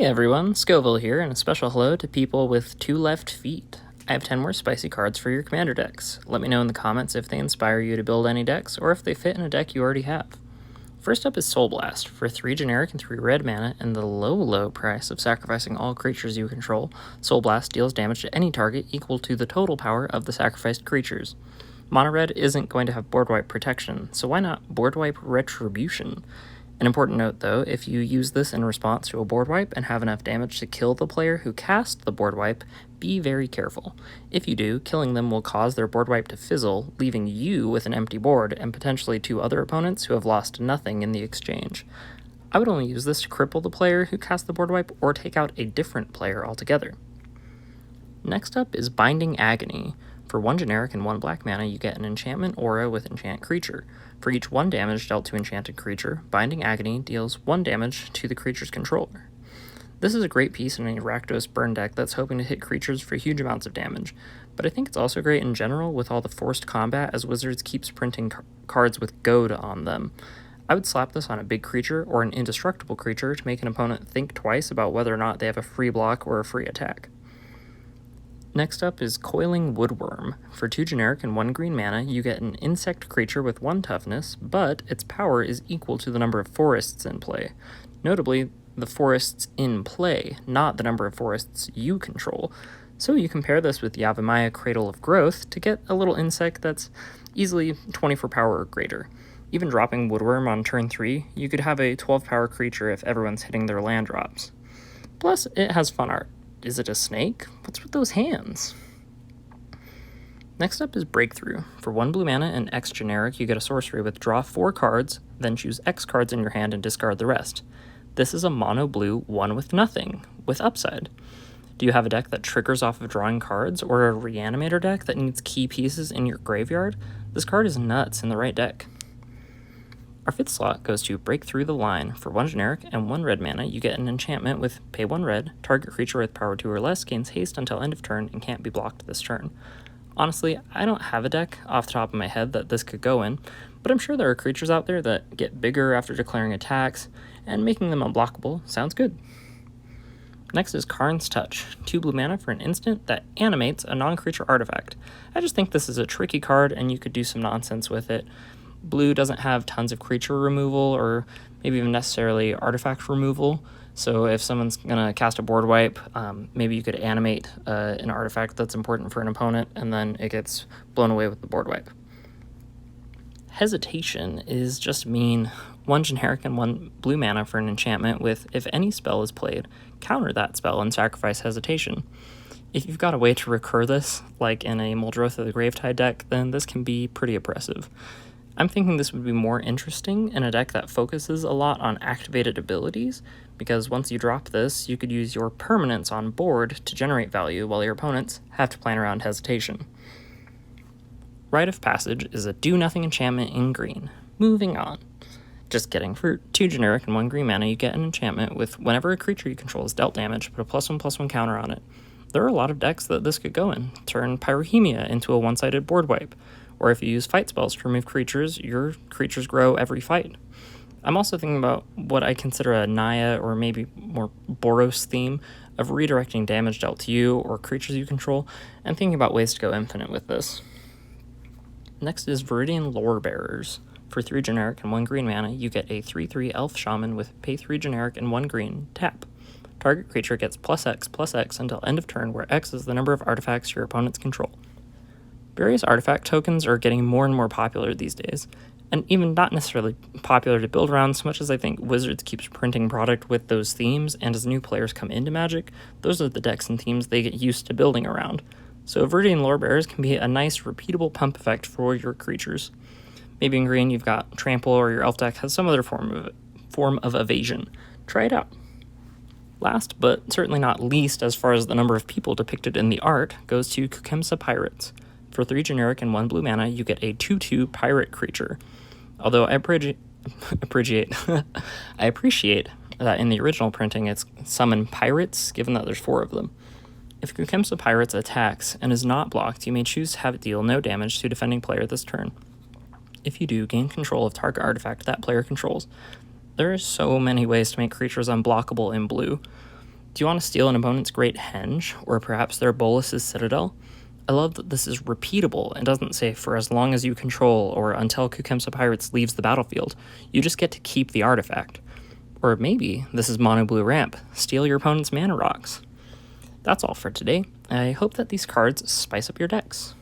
Hey everyone, Scoville here, and a special hello to people with 2 left feet. I have 10 more spicy cards for your commander decks. Let me know in the comments if they inspire you to build any decks, or if they fit in a deck you already have. First up is Soul Blast. For 3 generic and 3 red mana, and the low price of sacrificing all creatures you control, Soul Blast deals damage to any target equal to the total power of the sacrificed creatures. Mono red isn't going to have board wipe protection, so why not board wipe retribution? An important note though, if you use this in response to a board wipe and have enough damage to kill the player who cast the board wipe, be very careful. If you do, killing them will cause their board wipe to fizzle, leaving you with an empty board and potentially 2 other opponents who have lost nothing in the exchange. I would only use this to cripple the player who cast the board wipe or take out a different player altogether. Next up is Binding Agony. For 1 generic and 1 black mana, you get an enchantment aura with enchant creature. For each 1 damage dealt to enchanted creature, Binding Agony deals 1 damage to the creature's controller. This is a great piece in a Rakdos burn deck that's hoping to hit creatures for huge amounts of damage, but I think it's also great in general with all the forced combat as Wizards keeps printing cards with goad on them. I would slap this on a big creature or an indestructible creature to make an opponent think twice about whether or not they have a free block or a free attack. Next up is Coiling Woodworm. For 2 generic and 1 green mana, you get an insect creature with 1 toughness, but its power is equal to the number of forests in play. Notably, the forests in play, not the number of forests you control. So you compare this with Yavimaya Cradle of Growth to get a little insect that's easily 24 power or greater. Even dropping Woodworm on turn 3, you could have a 12 power creature if everyone's hitting their land drops. Plus, it has fun art. Is it a snake? What's with those hands? Next up is Breakthrough. For 1 blue mana and X generic, you get a sorcery with draw 4 cards, then choose X cards in your hand and discard the rest. This is a mono blue 1 with nothing, with upside. Do you have a deck that triggers off of drawing cards, or a reanimator deck that needs key pieces in your graveyard? This card is nuts in the right deck. Our 5th slot goes to Break Through the Line. For 1 generic and 1 red mana, you get an enchantment with pay 1 red, target creature with power 2 or less gains haste until end of turn and can't be blocked this turn. Honestly, I don't have a deck off the top of my head that this could go in, but I'm sure there are creatures out there that get bigger after declaring attacks, and making them unblockable sounds good. Next is Karn's Touch. 2 blue mana for an instant that animates a non-creature artifact. I just think this is a tricky card and you could do some nonsense with it. Blue doesn't have tons of creature removal or maybe even necessarily artifact removal, so if someone's going to cast a board wipe, maybe you could animate an artifact that's important for an opponent and then it gets blown away with the board wipe. Hesitation is just mean. 1 generic and 1 blue mana for an enchantment with, if any spell is played, counter that spell and sacrifice Hesitation. If you've got a way to recur this, like in a Muldrotha of the Gravetide deck, then this can be pretty oppressive. I'm thinking this would be more interesting in a deck that focuses a lot on activated abilities, because once you drop this, you could use your permanents on board to generate value while your opponents have to plan around Hesitation. Rite of Passage is a do-nothing enchantment in green. Moving on. Just kidding, for 2 generic and 1 green mana, you get an enchantment with whenever a creature you control is dealt damage, put a +1/+1 counter on it. There are a lot of decks that this could go in. Turn pyrohemia into a one-sided board wipe. Or if you use fight spells to remove creatures, your creatures grow every fight. I'm also thinking about what I consider a Naya or maybe more Boros theme of redirecting damage dealt to you or creatures you control, and thinking about ways to go infinite with this. Next is Vidian Lorebearers. For 3 generic and 1 green mana, you get a 3/3 elf shaman with pay 3 generic and 1 green, tap. Target creature gets +X/+X until end of turn, where X is the number of artifacts your opponents control. Various artifact tokens are getting more and more popular these days, and even not necessarily popular to build around so much as I think Wizards keeps printing product with those themes, and as new players come into Magic, those are the decks and themes they get used to building around. So Vidian Lorebearers can be a nice repeatable pump effect for your creatures. Maybe in green you've got Trample, or your elf deck has some other form of evasion. Try it out. Last, but certainly not least as far as the number of people depicted in the art, goes to kmsa Pirates. For 3 generic and 1 blue mana, you get a 2/2 pirate creature. Although I appreciate that in the original printing it's summon pirates, given that there's 4 of them. If kmsa Pirates attacks and is not blocked, you may choose to have it deal no damage to a defending player this turn. If you do, gain control of target artifact that player controls. There are so many ways to make creatures unblockable in blue. Do you want to steal an opponent's Great Henge, or perhaps their Bolus's Citadel? I love that this is repeatable and doesn't say for as long as you control or until Kukemsa Pirates leaves the battlefield. You just get to keep the artifact. Or maybe this is Mono Blue Ramp. Steal your opponent's mana rocks. That's all for today. I hope that these cards spice up your decks.